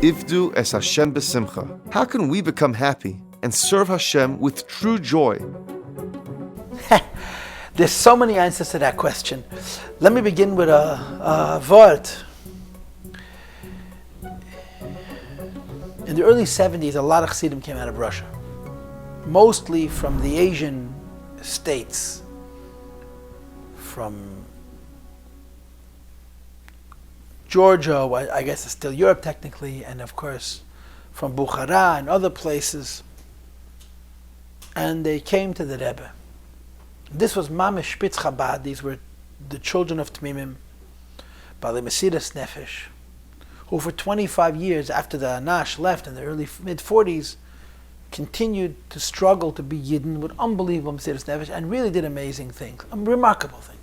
Ivdu Es Hashem B'simcha. How can we become happy and serve Hashem with true joy? There's so many answers to that question. Let me begin with a word. In the early 70s, a lot of Chassidim came out of Russia, mostly from the Asian states, from Georgia, I guess it's still Europe technically, and of course from Bukhara and other places. And they came to the Rebbe. This was Mamish Spitz Chabad. These were the children of Tamim, Bali Mesiras Nefesh, who for 25 years after the Anash left in the early mid-40s continued to struggle to be Yidden with unbelievable Mesiras Nefesh and really did amazing things, remarkable things.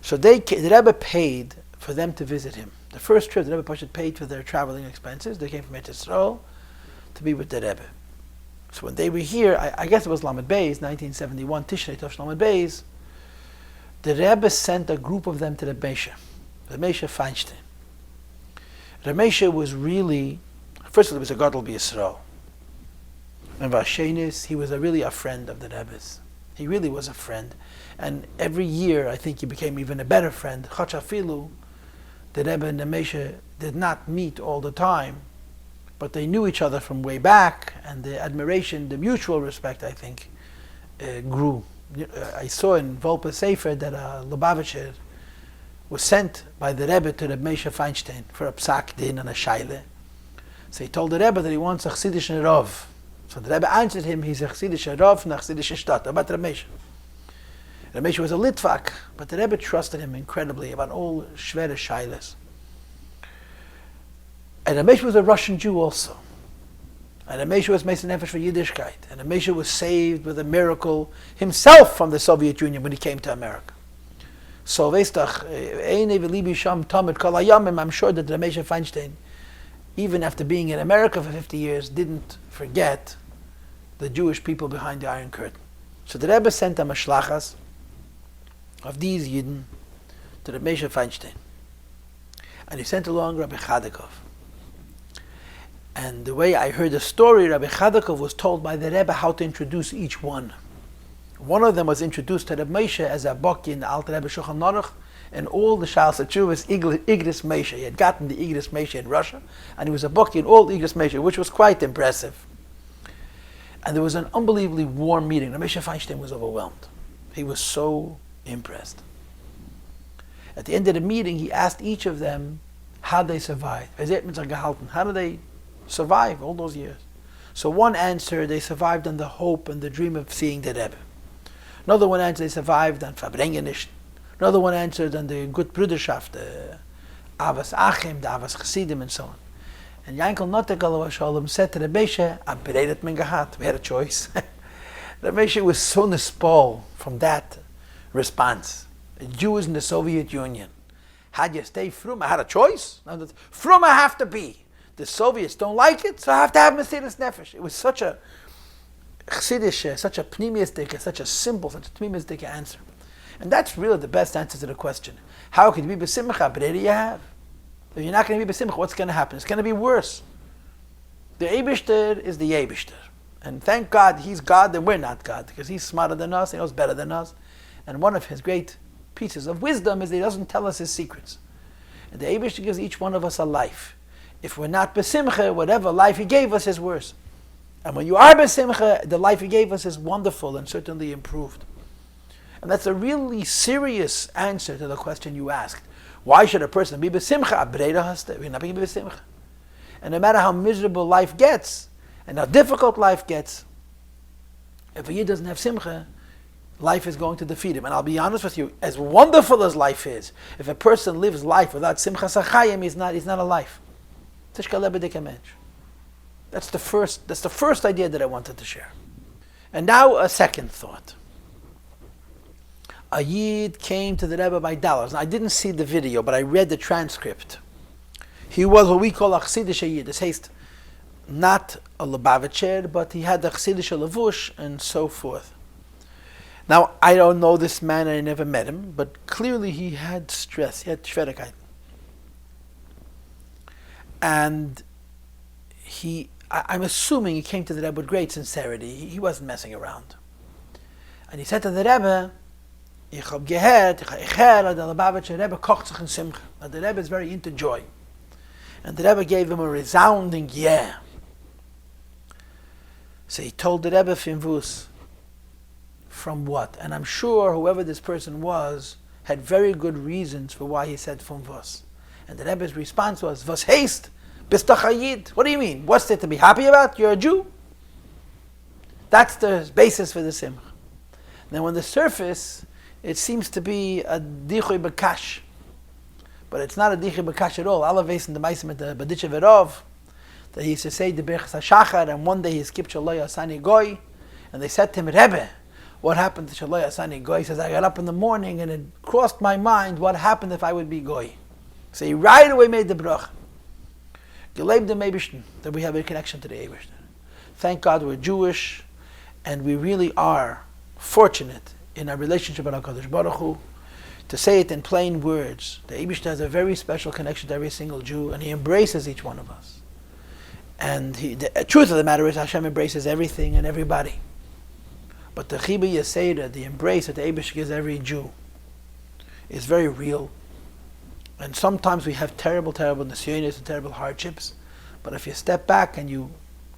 So the Rebbe paid for them to visit him. The first trip, the Rebbe Pashut paid for their traveling expenses. They came from Eretz Yisrael to be with the Rebbe. So when they were here, I guess it was Lamed Beis, 1971, Tishrei Tov Lamed Beis, the Rebbe sent a group of them to the Moshe Feinstein. The Moshe was really, first of all, he was a Gadol B'Yisrael. And Vashenis, he was really a friend of the Rebbe's. He really was a friend. And every year, I think he became even a better friend. Chachafilu, the Rebbe and the Moshe did not meet all the time, but they knew each other from way back, and the admiration, the mutual respect, I think, grew. I saw in Volpa Sefer that a Lubavitcher was sent by the Rebbe to the Moshe Feinstein for a psak din and a shaile. So he told the Rebbe that he wants a Chassidish Rav. So the Rebbe answered him, he's a Chassidish Rav and a Chassidish Shtat, about the Moshe. The Moshe was a Litvak, but the Rebbe trusted him incredibly about all Shvere Shailes. And the Moshe was a Russian Jew also. And the Moshe was Meister Nefesh for Yiddishkeit. And the Moshe was saved with a miracle himself from the Soviet Union when he came to America. So, I'm sure that the Moshe Feinstein, even after being in America for 50 years, didn't forget the Jewish people behind the Iron Curtain. So the Rebbe sent a mashlachas of these Yidden to the Moshe Feinstein. And he sent along Rabbi Chadakov. And the way I heard the story, Rabbi Chadakov was told by the Rebbe how to introduce each one. One of them was introduced to Rebbe Moshe as a Baki in the Alter Rebbe Shulchan Aruch, and all the Shal Satchuvas Igris Moshe. He had gotten the Igris Moshe in Russia, and he was a Baki in all Igris Moshe, which was quite impressive. And there was an unbelievably warm meeting. Rabbi Moshe Feinstein was overwhelmed. He was so impressed. At the end of the meeting, he asked each of them how they survived. How do they survive all those years? So one answered, they survived on the hope and the dream of seeing the Rebbe. Another one answered, they survived on Verbrengenisht. Another one answered on the good Bruderschaft, the Avas Achim, the Avas Chassidim, and so on. And Yankel Notek said to the Moshe, we had a choice. The Moshe was so nispal from that response. Jews in the Soviet Union. Had you stay frum, I had a choice. Frum I have to be. The Soviets don't like it, so I have to have Mesiras Nefesh. It was such a Chassidish, such a pneumistic, such a simple, such a pneumistic answer. And that's really the best answer to the question. How can you be b'simcha? But you have. If you're not going to be b'simcha, what's going to happen? It's going to be worse. The Eibishter is the Eibishter. And thank God he's God and we're not God, because he's smarter than us, he knows better than us. And one of his great pieces of wisdom is that he doesn't tell us his secrets. And the Eibishter gives each one of us a life. If we're not b'simcha, whatever life he gave us is worse. And when you are b'simcha, the life he gave us is wonderful and certainly improved. And that's a really serious answer to the question you asked. Why should a person be b'simcha? We're not being b'simcha. And no matter how miserable life gets, and how difficult life gets, if a Yid doesn't have simcha, life is going to defeat him. And I'll be honest with you, as wonderful as life is, if a person lives life without simcha sachayim, he's not a life. That's the first idea that I wanted to share. And now a second thought. A Yid came to the Rebbe by dollars. Now, I didn't see the video, but I read the transcript. He was what we call a Chassidish Yid. This heißt, not a Lubavitcher, but he had the Chassidish Levush and so forth. Now, I don't know this man, I never met him, but clearly he had stress, he had Schwierigkeiten. And I'm assuming he came to the Rebbe with great sincerity. He wasn't messing around. And he said to the Rebbe, ich hab gehört, ich höre, der Lubavitcher Rebbe kocht sich in Simcha. But the Rebbe is very into joy. And the Rebbe gave him a resounding yeah. So he told the Rebbe Finvus, from what? And I'm sure whoever this person was had very good reasons for why he said Finvus. And the Rebbe's response was, was haste? Bist du Chayid? What do you mean? What's there to be happy about? You're a Jew. That's the basis for the Simcha. Now on the surface, it seems to be a dichui b'kash. But it's not a dichui b'kash at all. Allah in the Maisim at the Baditcha Verov, that he used to say the Berchas HaShachar, and one day he skipped Shaloi Asani Goy, and they said to him, Rebbe, what happened to Shaloi Asani Goy? He says, I got up in the morning and it crossed my mind what happened if I would be Goy. So he right away made the brach. Geleib dem Eibishten, that we have a connection to the Eibishten. Thank God we're Jewish, and we really are fortunate in our relationship with HaKadosh Baruch Hu. To say it in plain words, the Eibishter has a very special connection to every single Jew, and he embraces each one of us. And the truth of the matter is, Hashem embraces everything and everybody. But the Chiba Yeseda, the embrace that the Eibishter gives every Jew, is very real. And sometimes we have terrible nisyonos and terrible hardships. But if you step back and you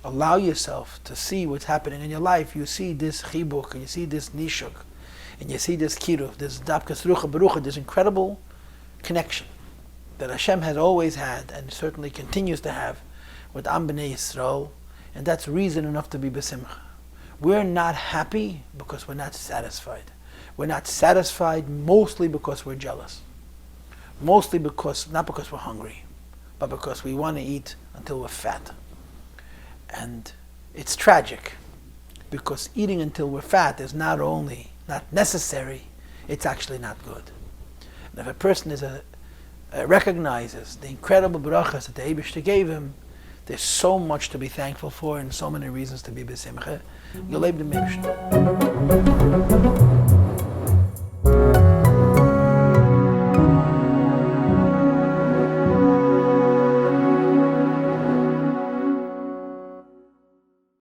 allow yourself to see what's happening in your life, you see this chibuk, and you see this nishuk, and you see this kiruv, this dabkas rucha berucha, this incredible connection that Hashem has always had and certainly continues to have with Am B'nai Yisrael, and that's reason enough to be b'simcha. We're not happy because we're not satisfied. We're not satisfied mostly because we're jealous. Mostly because, not because we're hungry, but because we want to eat until we're fat. And it's tragic, because eating until we're fat is not only not necessary, it's actually not good. And if a person recognizes the incredible brachas that the Eibishter gave him, there's so much to be thankful for and so many reasons to be b'simcha. Yoleb dem Eibishter.